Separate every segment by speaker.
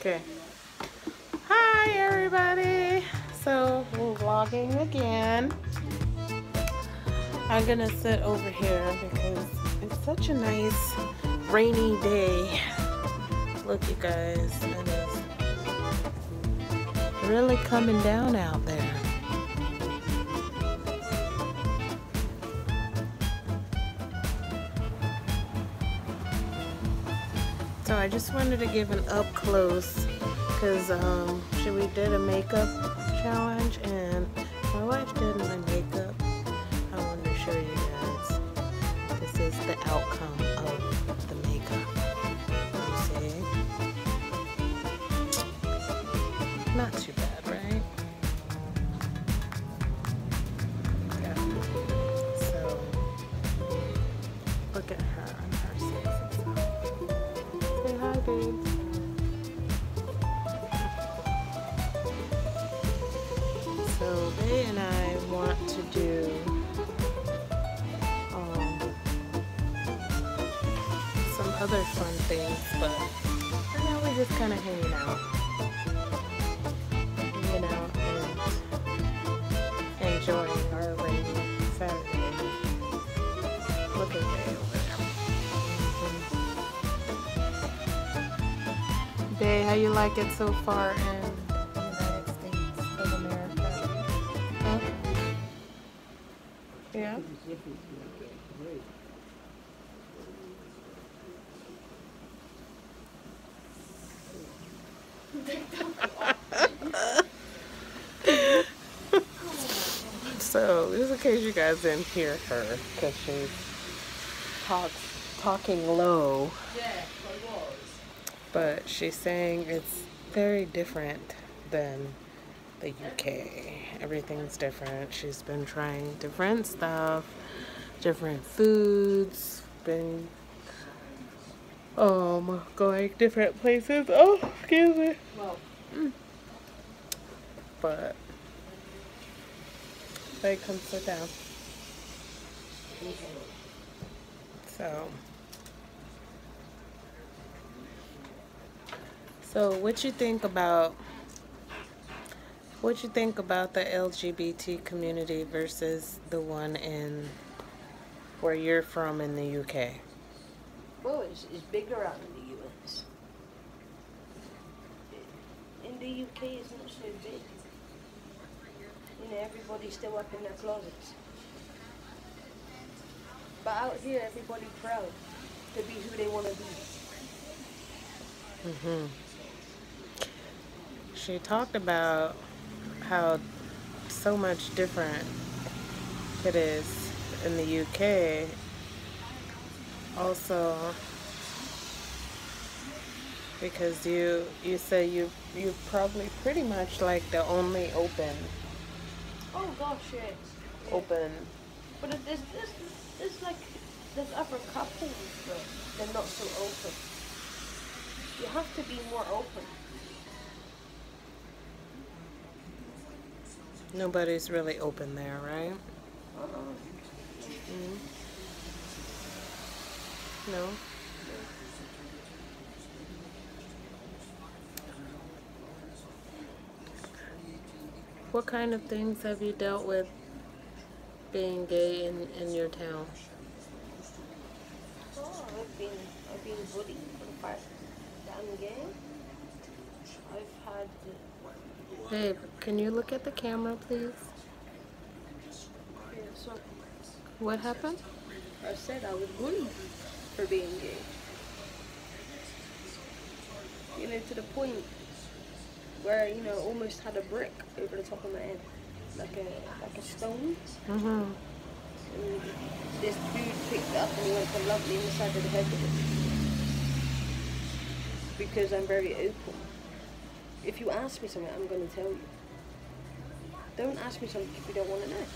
Speaker 1: Okay. Hi, everybody. So, we're vlogging again. I'm gonna sit over here because it's such a nice rainy day. Look, you guys, it is really coming down out there. So I just wanted to give an up close because we did a makeup challenge and my wife did my makeup. I wanted to show you guys. This is the outcome of the makeup. You see? Not too bad, right? Yeah. So look at her and her sexy self. Say hi, babe. So Bay and I want to do some other fun things, but right now we're just kind of hanging out, and enjoying our rainy Saturday. Look at Bay over there. Bay, how you like it so far in the United States of America? Huh? Yeah? So, just in case you guys didn't hear her, because she's talking low, but she's saying it's very different than the UK. Everything's different. She's been trying different stuff, different foods, been going different places. Oh, excuse me. But they come sit down. So what you think about the LGBT community versus the one in where you're from in the UK?
Speaker 2: Well, it's bigger out in the US. In the UK, it's not so big. Everybody's still up in their closets. But out here, everybody's proud to be who they want to be.
Speaker 1: She talked about how so much different it is in the UK. Also, because you say you probably pretty much like the only open.
Speaker 2: Oh gosh, yes. Yeah.
Speaker 1: Open.
Speaker 2: But there's other couples, but they're not so open. You have to be more open.
Speaker 1: Nobody's really open there, right? No? What kind of things have you dealt with being gay in your town?
Speaker 2: Oh, I've been bullied for the fact that I'm gay. I've had...
Speaker 1: Babe, can you look at the camera, please?
Speaker 2: Yeah, so
Speaker 1: What happened?
Speaker 2: I said I was bullied for being gay. To the point where, almost had a brick over the top of my head. Like a stone. And this dude picked it up and he went to lump me in the side of the head with it. Because I'm very open. If you ask me something, I'm going to tell you. Don't ask me something if you don't want to know.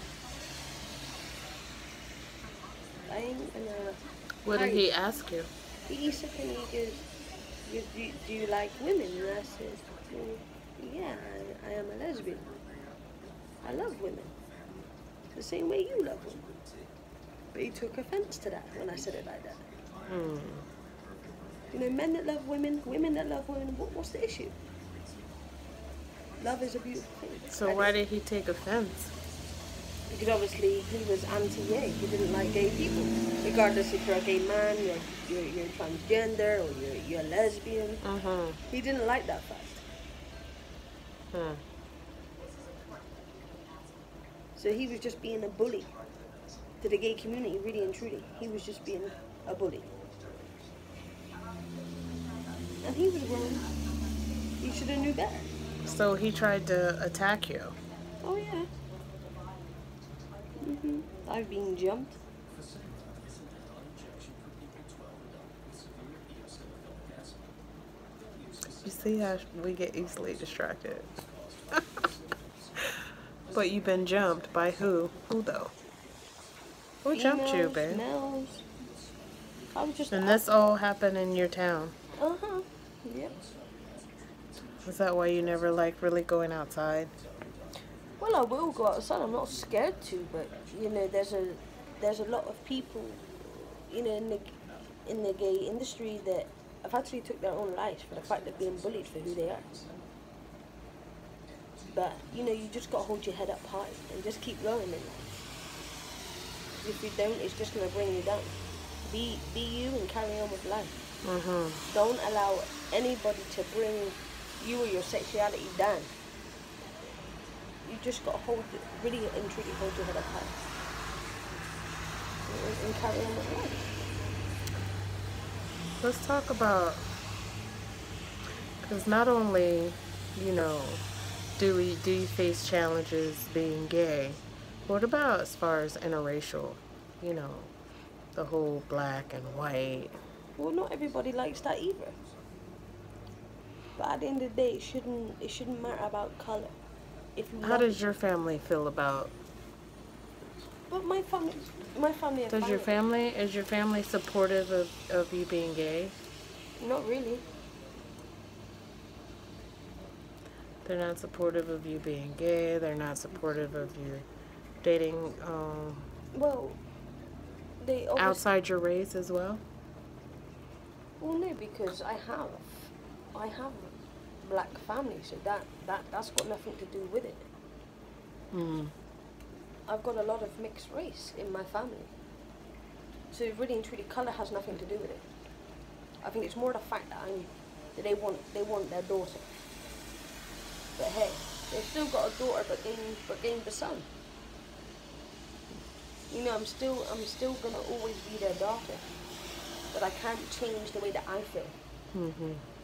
Speaker 2: I ain't gonna...
Speaker 1: What did he ask you?
Speaker 2: He said to me, he goes, do you like women? And I said, yeah, I am a lesbian. I love women. The same way you love women. But he took offense to that when I said it like that. You know, men that love women, women that love women. What's the issue? Love is a beautiful thing.
Speaker 1: So why did he take offense?
Speaker 2: Because obviously he was anti-gay. He didn't like gay people, regardless if you're a gay man, you're transgender, or you're a lesbian. He didn't like that fact. So he was just being a bully to the gay community, really and truly. He was just being a bully. And he was wrong. He should have knew better.
Speaker 1: So he tried to attack you.
Speaker 2: Oh yeah. I've been jumped.
Speaker 1: You see how we get easily distracted. But you've been jumped by who? Who though? Who jumped you, babe?
Speaker 2: Males. I was just.
Speaker 1: And this all happened in your town.
Speaker 2: Yep.
Speaker 1: Is that why you never like really going outside?
Speaker 2: Well, I will go outside. I'm not scared to, but you know, there's a lot of people, you know, in the gay industry that have actually took their own lives for the fact of being bullied for who they are. But you know, you just got to hold your head up high and just keep going in life. If you don't, it's just gonna bring you down. Be you and carry on with life. Don't allow anybody to bring you or your sexuality down. You just got to really and truly hold your head up high and carry on with life.
Speaker 1: Let's talk about, because not only, you know, do you face challenges being gay, what about as far as interracial, you know, the whole black and white?
Speaker 2: Well, not everybody likes that either. But at the end of the day, it shouldn't matter about color. If you
Speaker 1: How does your family feel about?
Speaker 2: But my family.
Speaker 1: Is your family supportive of you being gay?
Speaker 2: Not really.
Speaker 1: They're not supportive of you being gay. They're not supportive of you dating.
Speaker 2: Well, they
Speaker 1: outside your race as well.
Speaker 2: Well, no, because I have black family, so that's got nothing to do with it. I've got a lot of mixed race in my family, so really and truly, color has nothing to do with it. I think it's more the fact that they want their daughter. But hey, they've still got a daughter, but gained the son. You know, I'm still gonna always be their daughter. But I can't change the way that I feel.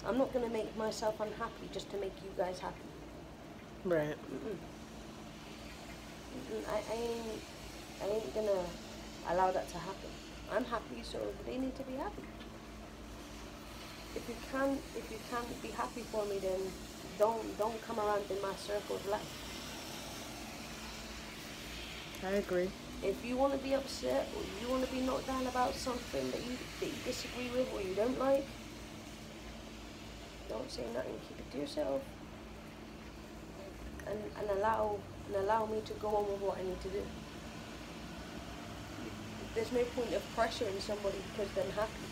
Speaker 2: I'm not going to make myself unhappy just to make you guys happy.
Speaker 1: Right.
Speaker 2: I ain't going to allow that to happen. I'm happy, so they need to be happy. If you can't be happy for me, then don't come around in my circle of life.
Speaker 1: I agree.
Speaker 2: If you want to be upset or you want to be knocked down about something that you disagree with or you don't like, don't say nothing. Keep it to yourself, and allow me to go on with what I need to do. There's no point of pressuring somebody because they're happy.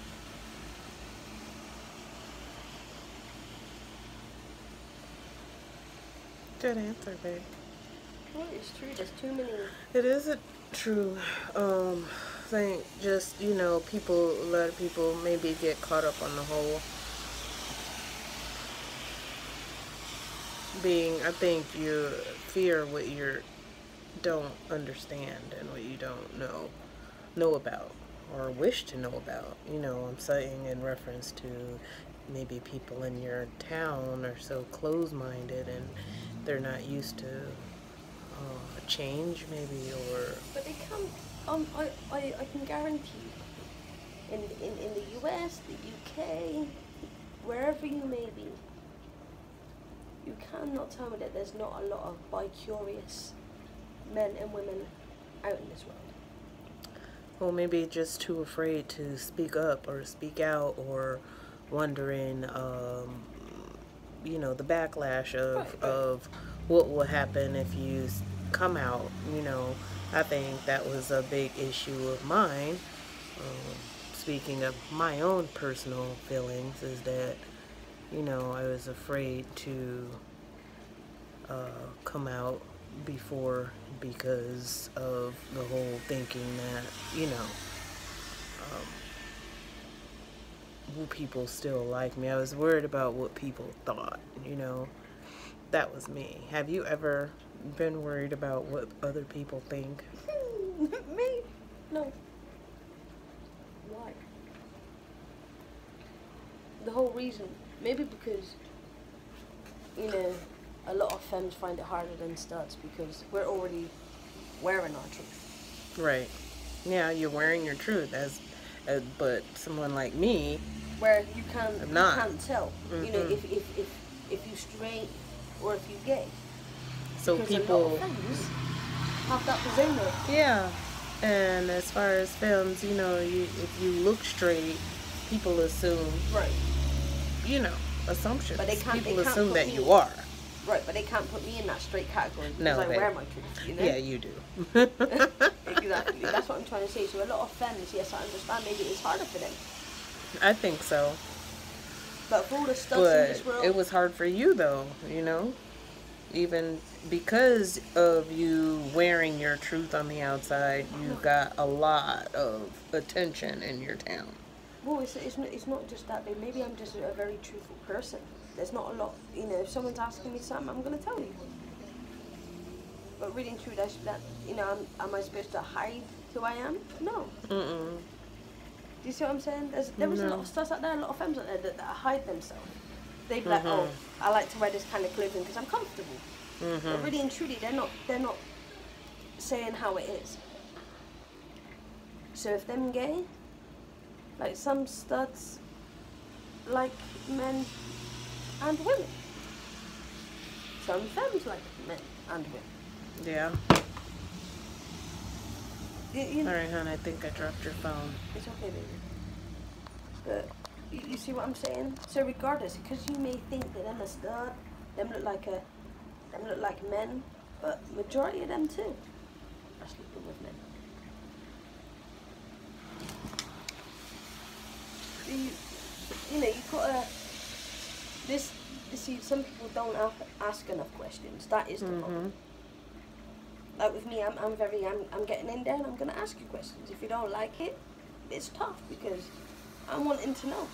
Speaker 1: Good answer, babe.
Speaker 2: Well, it's true. There's too many.
Speaker 1: It isn't true. Think just, you know, a lot of people maybe get caught up on the whole I think you fear what you don't understand and what you don't know about or wish to know about. You know, I'm saying in reference to maybe people in your town are so close-minded and they're not used to change maybe, or...
Speaker 2: But they come, I can guarantee you, in the US, the UK, wherever you may be, you cannot tell me that there's not a lot of bi-curious men and women out in this world.
Speaker 1: Well, maybe just too afraid to speak up or speak out, or wondering, you know, the backlash of what will happen if you come out. You know, I think that was a big issue of mine, speaking of my own personal feelings, is that, you know, I was afraid to come out before because of the whole thinking that, you know, will people still like me? I was worried about what people thought, you know. That was me. Have you ever been worried about what other people think?
Speaker 2: Me? No. Why? The whole reason, maybe because, you know, a lot of femmes find it harder than studs because we're already wearing our truth.
Speaker 1: Right. Yeah, you're wearing your truth but someone like me,
Speaker 2: where you can't tell, you know,
Speaker 1: Mm-hmm.
Speaker 2: if you straight or if you gay.
Speaker 1: so
Speaker 2: Because
Speaker 1: people,
Speaker 2: a lot of femmes have that persona.
Speaker 1: yeah. And as far as films, you know, if you look straight, people assume,
Speaker 2: Right.
Speaker 1: you know, assumptions.
Speaker 2: But they can't
Speaker 1: assume
Speaker 2: put
Speaker 1: that
Speaker 2: me-
Speaker 1: you are.
Speaker 2: Right, but they can't put me in that straight category because
Speaker 1: No,
Speaker 2: I
Speaker 1: they-
Speaker 2: wear my truth, you know?
Speaker 1: Yeah, you do.
Speaker 2: Exactly. That's what I'm trying to say. So a lot of femmes, yes, I understand maybe it's harder for them.
Speaker 1: I think so.
Speaker 2: But for all the studs in this
Speaker 1: But
Speaker 2: world,
Speaker 1: it was hard for you, though, you know? Even because of you wearing your truth on the outside, you got a lot of attention in your town.
Speaker 2: well, it's not just that, babe. Maybe I'm just a very truthful person. There's not a lot, you know, if someone's asking me something, I'm going to tell you. But really and truly, that you know, am I supposed to hide who I am? No.
Speaker 1: Mm-mm.
Speaker 2: Do you see what I'm saying? There is a lot of stuff out there, a lot of femmes out there that hide themselves. They be like, oh, I like to wear this kind of clothing because I'm comfortable. But really and truly, they're not saying how it is. So if them gay, like some studs like men and women. Some femmes like men and women.
Speaker 1: Yeah.
Speaker 2: You know,
Speaker 1: All right, hon, I think I dropped your phone.
Speaker 2: it's okay, baby. But you see what I'm saying? So regardless, because you may think that them a stud, them look like men, but majority of them too are sleeping with men. You know, you gotta. This. You see, some people don't ask enough questions. That is the problem. Like with me, I'm getting in there and I'm gonna ask you questions. If you don't like it, it's tough because I'm wanting to know.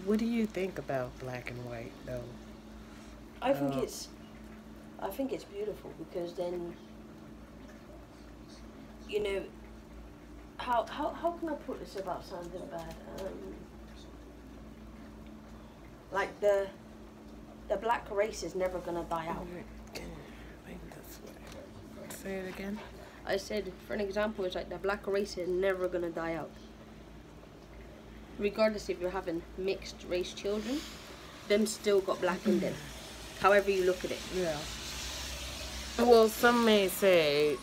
Speaker 1: What do you think about black and white, though?
Speaker 2: I think it's beautiful because then, you know, how can I put this without sounding bad? Like the black race is never gonna die out.
Speaker 1: Say it again.
Speaker 2: I said, for an example, it's like the black race is never gonna die out. Regardless if you're having mixed race children, them still got black in them. However you look at it.
Speaker 1: Yeah. Well, some may say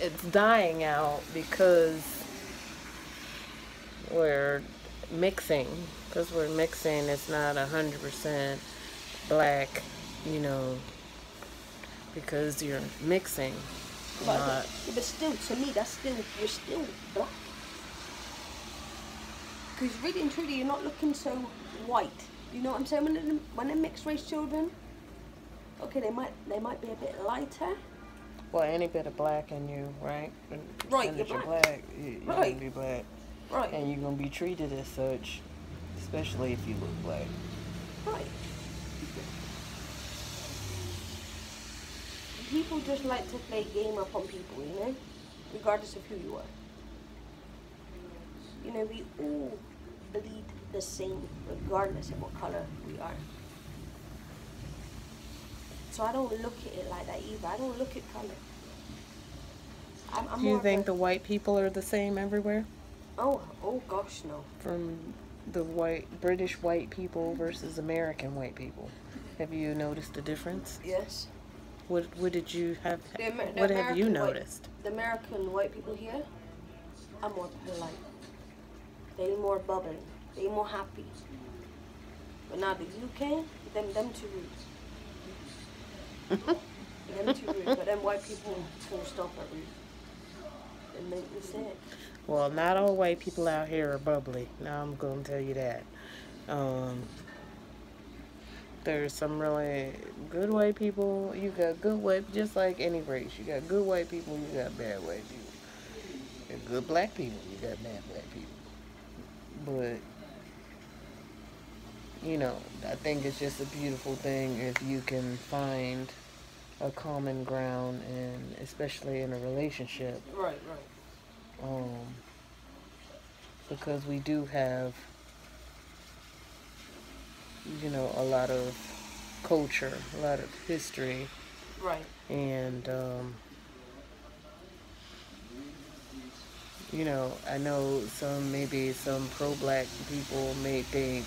Speaker 1: it's dying out because we're mixing. Because we're mixing, it's not 100% black, you know, because you're mixing.
Speaker 2: But still, to me, you're still black. Because really and truly, you're not looking so white. You know what I'm saying? When they're mixed race children, okay, they might be a bit lighter.
Speaker 1: Well, any bit of black in you, right?
Speaker 2: Right,
Speaker 1: And if
Speaker 2: you're
Speaker 1: you're
Speaker 2: black.
Speaker 1: black, you're
Speaker 2: Right.
Speaker 1: gonna be black.
Speaker 2: Right.
Speaker 1: And you're gonna be treated as such, especially if you look black.
Speaker 2: Right. People just like to play game up on people, you know? Regardless of who you are. You know, we all bleed the same, regardless of what color we are. So I don't look at it like that either. I don't look at color. I'm
Speaker 1: Do you
Speaker 2: more of
Speaker 1: think
Speaker 2: a-
Speaker 1: the white people are the same everywhere?
Speaker 2: Oh gosh, no.
Speaker 1: From the British white people versus American white people, have you noticed a difference?
Speaker 2: Yes.
Speaker 1: What did you have?
Speaker 2: The
Speaker 1: What have you
Speaker 2: American white-
Speaker 1: noticed?
Speaker 2: The American white people here are more polite. They're more bubbly. They're more happy. But now the UK, them too rude. Them too rude. But them white people full stop are rude. It make me sick.
Speaker 1: Well, not all white people out here are bubbly. Now I'm going to tell you that. Um, there's some really good white people. You got good white, just like any race. You got good white people, you got bad white people. You got good black people, you got bad black people. But, you know, I think it's just a beautiful thing if you can find a common ground, and especially in a relationship.
Speaker 2: Right.
Speaker 1: Because we do have, you know, a lot of culture, a lot of history,
Speaker 2: Right.
Speaker 1: and you know, I know maybe some pro-black people may think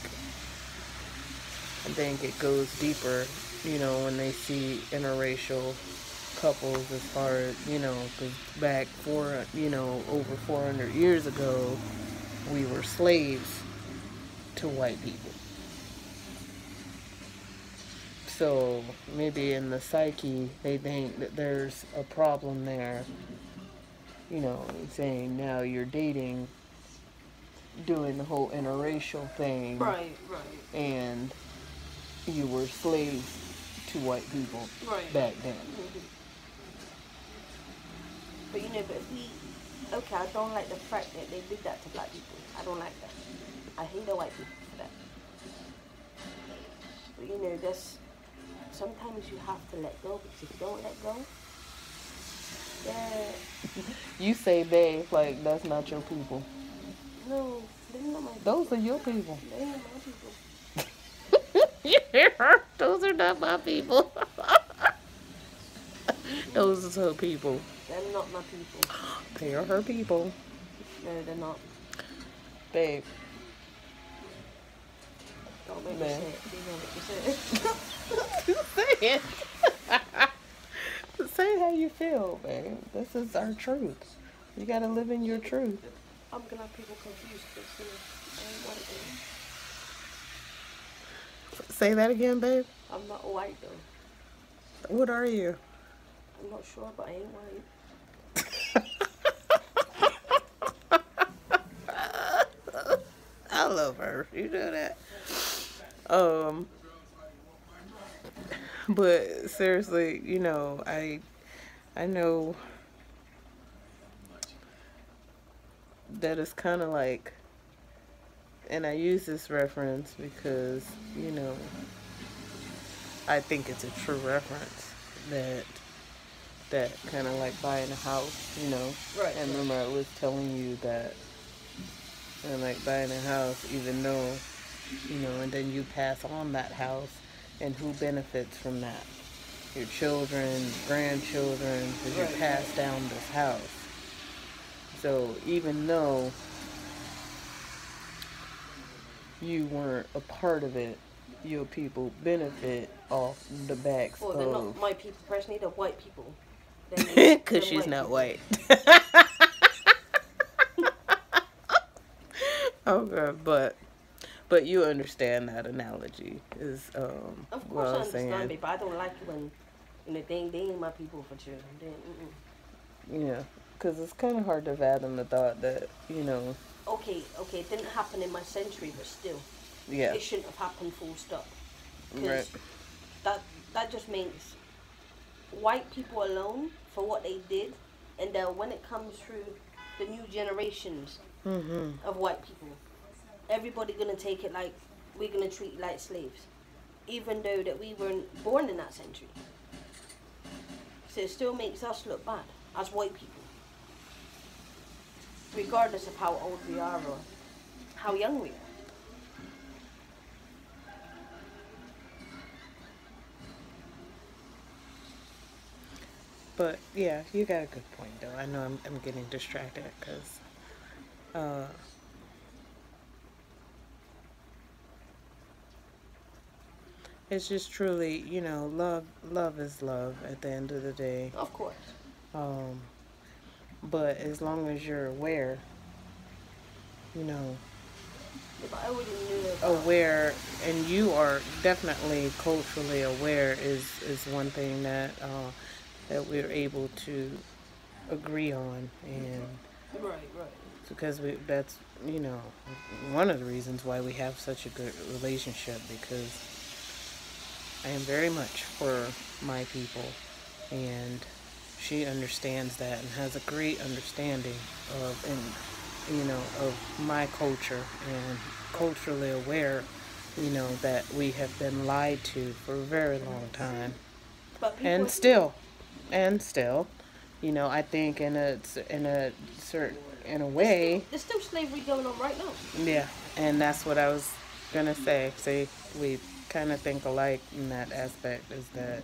Speaker 1: it goes deeper, you know, when they see interracial couples, as far as, you know, because back over 400 years ago, we were slaves to white people. So maybe in the psyche, they think that there's a problem there, you know, saying now you're dating, doing the whole interracial thing.
Speaker 2: Right.
Speaker 1: And you were slaves to white people back then.
Speaker 2: Mm-hmm. But you know, but if we, okay, I don't like the fact that they did that to black people. I don't like that. I hate the white people for that. But you know, sometimes you have to let go, because if you don't let go, yeah.
Speaker 1: You say they, like that's not your people.
Speaker 2: No, they're not my people.
Speaker 1: Those are your people.
Speaker 2: They're not my people.
Speaker 1: Yeah, those are not my people. Those are her people.
Speaker 2: They're not my people.
Speaker 1: They are her people.
Speaker 2: No, they're not.
Speaker 1: Babe.
Speaker 2: Don't make me say it. Please don't make me say it.
Speaker 1: Say it. Say how you feel, babe. This is our truth. You gotta live in your truth.
Speaker 2: I'm gonna have people confused because, you know, I ain't white though.
Speaker 1: Say that again, babe.
Speaker 2: I'm not white though.
Speaker 1: What are you?
Speaker 2: I'm not sure, but I ain't white.
Speaker 1: I love her. You know that. But seriously, you know, I know that it's kind of like, and I use this reference because, you know, I think it's a true reference, that kind of like buying a house, you know.
Speaker 2: Right.
Speaker 1: And remember I was telling you that, and like buying a house, even though, you know, and then you pass on that house, and who benefits from that? Your children, grandchildren, because you pass down this house. So even though you weren't a part of it, your people benefit off the backs
Speaker 2: Well, they're not my people personally, they're white people.
Speaker 1: Because she's not white. Okay, but you understand that analogy is
Speaker 2: Of course I understand it, but I don't like it when, you know, they ain't my people for children.
Speaker 1: Yeah, because it's kind of hard to fathom the thought that, you know.
Speaker 2: Okay, it didn't happen in my century, but still.
Speaker 1: Yeah.
Speaker 2: It shouldn't have happened full stop.
Speaker 1: Right.
Speaker 2: That just makes white people alone for what they did, and then when it comes through the new generations of white people, everybody gonna take it like we're gonna treat you like slaves, even though that we weren't born in that century. So it still makes us look bad as white people, regardless of how old we are or how young we are.
Speaker 1: But yeah, you got a good point though. I know I'm getting distracted because it's just truly, you know, love is love at the end of the day.
Speaker 2: Of course.
Speaker 1: But as long as you're aware, you know,
Speaker 2: If I already knew that.
Speaker 1: aware, and you are definitely culturally aware is one thing that we're able to agree on, and
Speaker 2: Right, right.
Speaker 1: because that's, one of the reasons why we have such a good relationship, because I am very much for my people, and she understands that and has a great understanding of, of my culture, and culturally aware, that we have been lied to for a very long time,
Speaker 2: But people,
Speaker 1: and still, and still, I think in a way,
Speaker 2: there's still slavery going on right now.
Speaker 1: yeah, and that's what I was gonna say. See, we kind of think alike in that aspect. Is that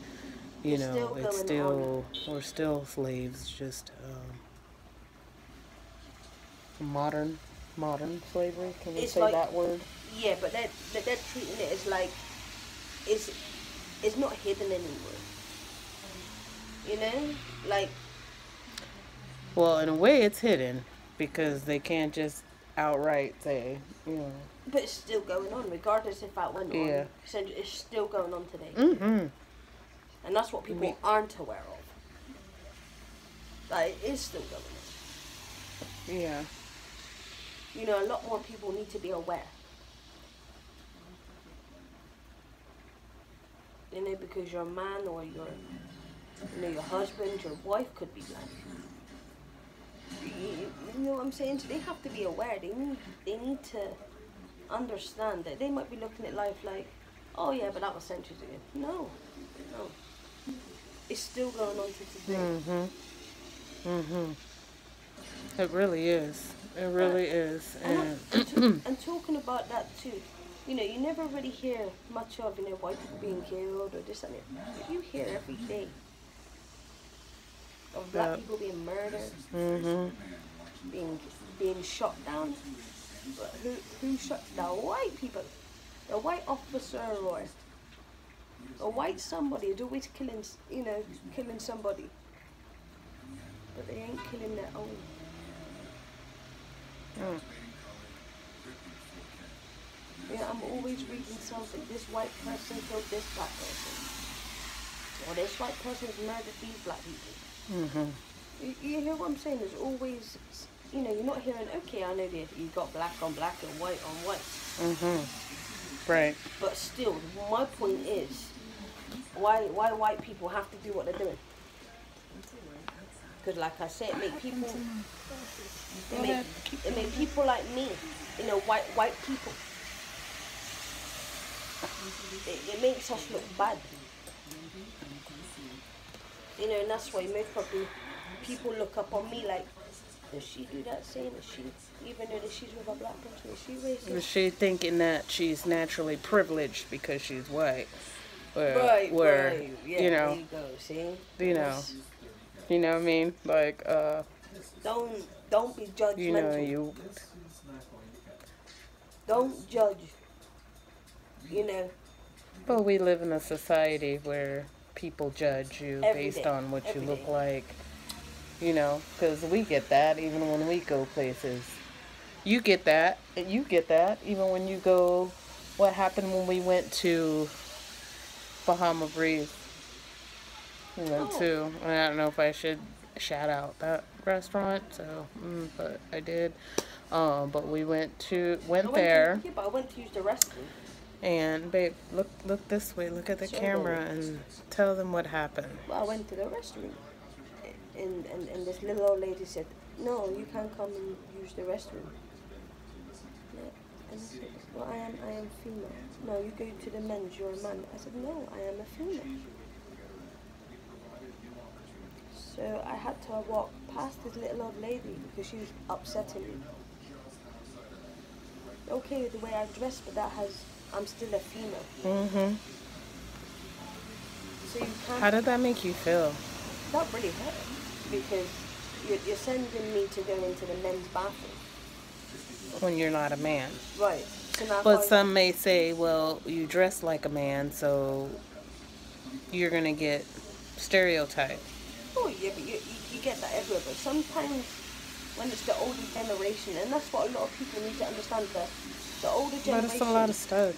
Speaker 2: It's still
Speaker 1: it's
Speaker 2: going on.
Speaker 1: still we're still slaves, just modern slavery. Can we
Speaker 2: It's
Speaker 1: say
Speaker 2: like,
Speaker 1: that word?
Speaker 2: yeah, but they're treating it as like it's it's not hidden anymore. You know, like,
Speaker 1: Well, in a way, it's hidden because they can't just outright say,
Speaker 2: but it's still going on, regardless if that went
Speaker 1: Yeah.
Speaker 2: on. So it's still going on today,
Speaker 1: Mm-hmm.
Speaker 2: and that's what people aren't aware of. Like, it is still going on.
Speaker 1: Yeah.
Speaker 2: You know, a lot more people need to be aware. You know, because your man or your husband, your wife could be black. You know what I'm saying? So they have to be aware. They need to understand that they might be looking at life like, oh yeah, but that was centuries ago. No. It's still going on to today.
Speaker 1: Mm-hmm. Mm-hmm. It really is. It really is.
Speaker 2: And talking about that too, you know, you never really hear much of, white people being killed or this and that. But you hear every day of black people being murdered, being shot down. But who shot the white people? The white officer or a white somebody is always killing somebody. But they ain't killing their own. Yeah, I'm always reading something. This white person killed this black person. Or this white person's murdered these black people. You hear what I'm saying? There's always, you're not hearing, okay, I know that you got black on black and white on white.
Speaker 1: Right.
Speaker 2: But still, my point is, why white people have to do what they're doing? Because like I said, it make people like me, white people. It makes us look bad. And that's why most probably people look up on me like, does she do that same? Is she, even though she's with a black person, is she racist?
Speaker 1: Is she thinking that she's naturally privileged because she's white?
Speaker 2: Right. Yeah,
Speaker 1: you know,
Speaker 2: there you go, see?
Speaker 1: You know what I mean? Like,
Speaker 2: Don't be judgmental. Don't judge.
Speaker 1: But we live in a society where people judge you based on what you look like. Because we get that even when we go places. You get that. You get that even when you go. What happened when we went to Bahama Breeze? We went to, I don't know if I should shout out that restaurant, but I did. But we went there.
Speaker 2: Yeah, but I went to use the restroom.
Speaker 1: And babe, look this way. Look at the camera and tell them what happened.
Speaker 2: Well, I went to the restroom, and this little old lady said, "No, you can't come and use the restroom." Yeah. And I said, "Well, I am female." "No, you go to the men's. You're a man." I said, "No, I am a female." So I had to walk past this little old lady because she was upsetting me. Okay, the way I dress, but I'm still a female. So you can't.
Speaker 1: How did that make you feel?
Speaker 2: That really hurt because you're sending me to go into the men's bathroom
Speaker 1: when you're not a man.
Speaker 2: Right. So now
Speaker 1: but some may say, well, you dress like a man, so you're going to get stereotyped.
Speaker 2: Oh, yeah, but you get that everywhere. But sometimes when it's the older generation, and that's what a lot of people need to understand, the older generation.
Speaker 1: But it's a lot of studs,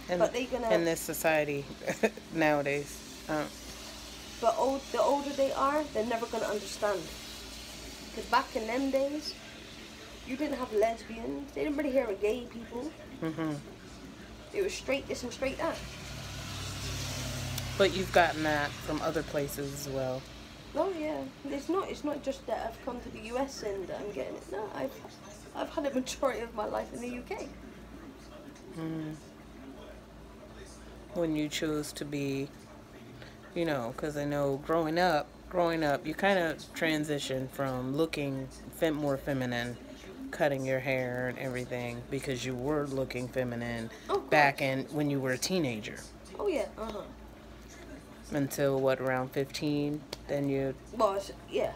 Speaker 1: in this society nowadays.
Speaker 2: But the older they are, they're never going to understand. Because back in them days, you didn't have lesbians. They didn't really hear of gay people. It was straight this and straight that.
Speaker 1: But you've gotten that from other places as well.
Speaker 2: Oh yeah, it's not just that I've come to the US and I'm getting it. No, I've had a majority of my life in the UK.
Speaker 1: When you chose to be, you know, because I know growing up, you kind of transitioned from looking more feminine, cutting your hair and everything, because you were looking feminine back in when you were a teenager.
Speaker 2: Oh yeah,
Speaker 1: Until what, around 15? Then you...
Speaker 2: Well, yeah,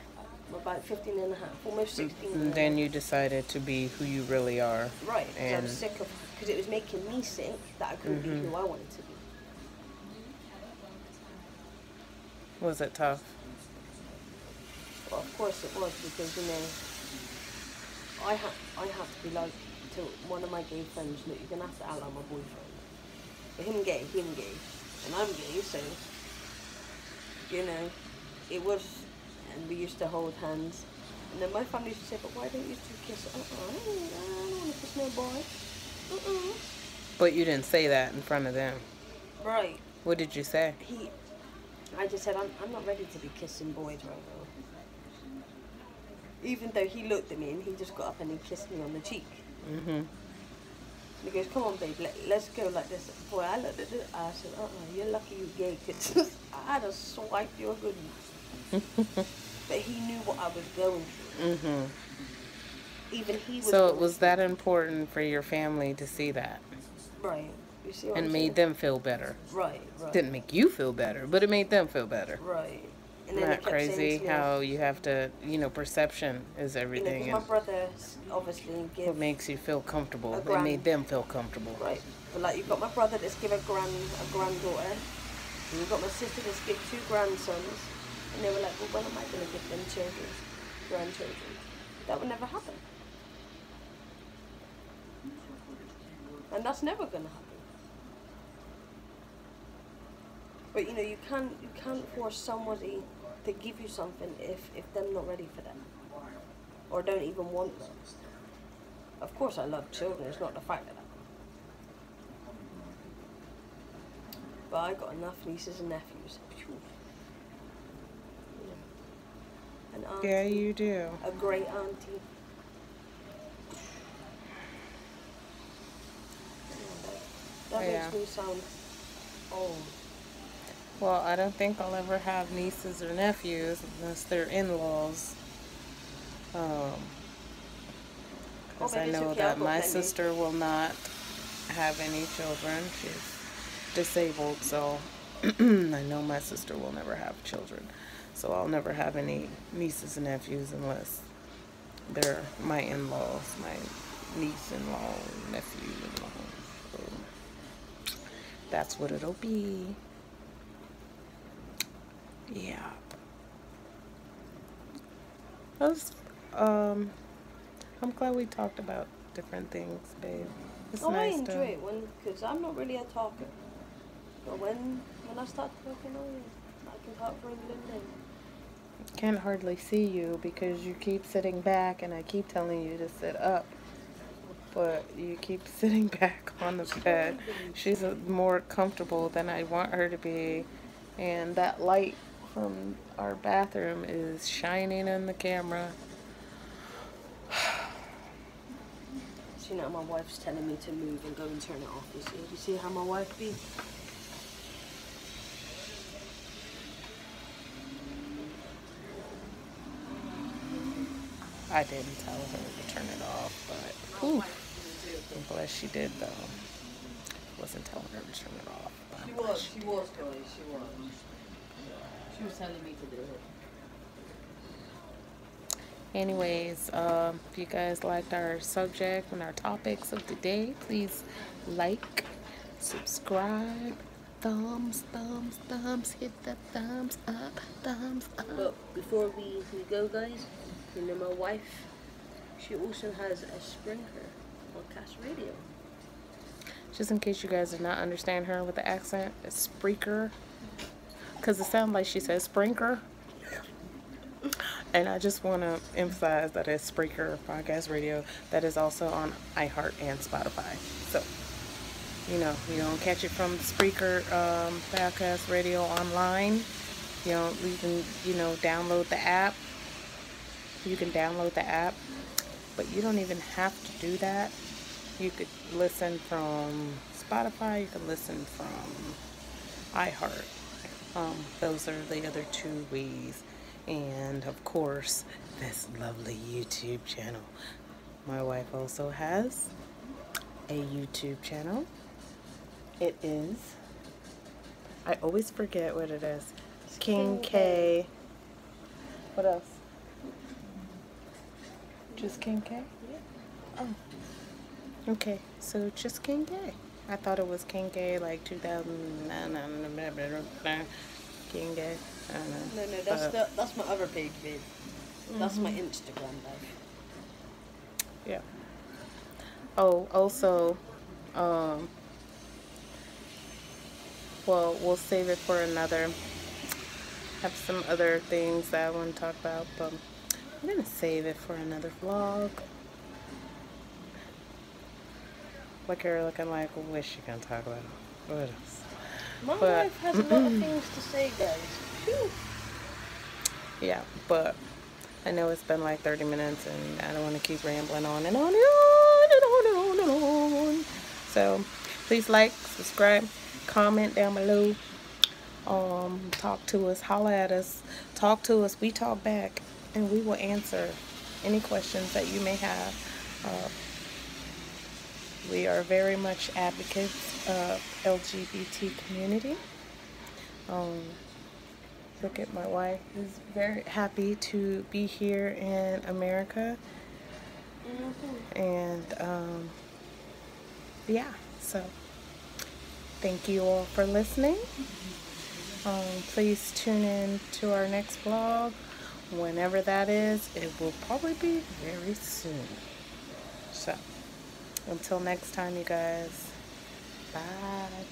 Speaker 2: about 15 and a half, almost 16.
Speaker 1: And then you decided to be who you really are.
Speaker 2: Right,
Speaker 1: and
Speaker 2: I was sick of, because it was making me sick that I couldn't be who I wanted to be.
Speaker 1: Was it tough?
Speaker 2: Well, of course it was, because, you know, I have to be like to one of my gay friends, look, you're going to have to outlaw my boyfriend. But him gay, and I'm gay, so... You know, it was, and we used to hold hands. And then my family used to say, but why don't you two kiss? I don't want to kiss no boy.
Speaker 1: But you didn't say that in front of them.
Speaker 2: Right.
Speaker 1: What did you say?
Speaker 2: I just said, I'm not ready to be kissing boys right now. Even though he looked at me and he just got up and he kissed me on the cheek. He goes, come on, babe, let's go like this. Boy, I looked at it. I said, you're lucky you gay, because I had to swipe your hoodie. But he knew what I was going through. Even he was.
Speaker 1: So it was that important for your family to see that.
Speaker 2: Right. You see what
Speaker 1: and
Speaker 2: I'm
Speaker 1: made
Speaker 2: saying?
Speaker 1: them feel better.
Speaker 2: Right.
Speaker 1: Didn't make you feel better, but it made them feel better.
Speaker 2: Right. And
Speaker 1: Isn't
Speaker 2: then
Speaker 1: that crazy how you have to, you know, perception is everything.
Speaker 2: You know, 'cause my brother obviously gives...
Speaker 1: What makes you feel comfortable. It made them feel comfortable.
Speaker 2: Right. But like, you've got my brother that's give a granddaughter, and you've got my sister that's give 2 grandsons, and they were like, well, when am I going to give them grandchildren? That would never happen. And that's never going to happen. But you know, you can't force somebody to give you something if they're not ready for that, or don't even want them. Of course, I love children. It's not the fact that. But I got enough nieces and nephews. An auntie,
Speaker 1: yeah, you do.
Speaker 2: A great auntie. That makes me sound old.
Speaker 1: Well, I don't think I'll ever have nieces or nephews unless they're in-laws. Because I know that my sister will not have any children. She's disabled, so I know my sister will never have children. So I'll never have any nieces and nephews unless they're my in-laws, my niece-in-law, nephew-in-law. So that's what it'll be. Yeah. I'm glad we talked about different things, babe. It's nice
Speaker 2: I enjoy it because I'm not really a talker. But when I start talking, I can talk for a little bit.
Speaker 1: I can't hardly see you because you keep sitting back and I keep telling you to sit up. But you keep sitting back on the bed. She's more comfortable than I want her to be. And that light from our bathroom is shining in the camera.
Speaker 2: So, you know, my wife's telling me to move and go and turn it off. You see how my wife be?
Speaker 1: I didn't tell her to turn it off, but I'm glad she did, though. I wasn't telling her to turn it off.
Speaker 3: She was, Kelly, she was. She was telling me to do it.
Speaker 1: Anyways, if you guys liked our subject and our topics of the day, please like, subscribe, thumbs, hit the thumbs up.
Speaker 2: But before we go, guys, you know, my wife, she also has a Springer podcast radio.
Speaker 1: Just in case you guys do not understand her with the accent, it's Spreaker. because it sounded like she said Spreaker. And I just want to emphasize that it's Spreaker Podcast Radio that is also on iHeart and Spotify. So, you know, you don't catch it from the Spreaker Podcast Radio online. You know, you can, you know, download the app. You can download the app, but you don't even have to do that. You could listen from Spotify. You can listen from iHeart. Those are the other two ways. And of course, this lovely YouTube channel. My wife also has a YouTube channel. It is, I always forget what it is. King K. What else? Just King K? Yeah. Oh. Okay, so just King K. I thought it was King K like 2009. King K. I don't know.
Speaker 2: No, that's my other page, babe. That's my Instagram, babe.
Speaker 1: Yeah. Oh, also, well, we'll save it for another. Have some other things that I want to talk about, but I'm gonna save it for another vlog. What you're looking like? What she gonna talk about? What else?
Speaker 2: My wife has a lot of things to say, guys. Phew.
Speaker 1: Yeah, but I know it's been like 30 minutes, and I don't want to keep rambling on and on and on and on and on and on. So please like, subscribe, comment down below. Talk to us, holla at us, talk to us. We talk back, and we will answer any questions that you may have. We are very much advocates of LGBT community. Look at my wife is very happy to be here in America. And yeah, so thank you all for listening. Please tune in to our next vlog. Whenever that is, it will probably be very soon. So until next time, you guys, bye.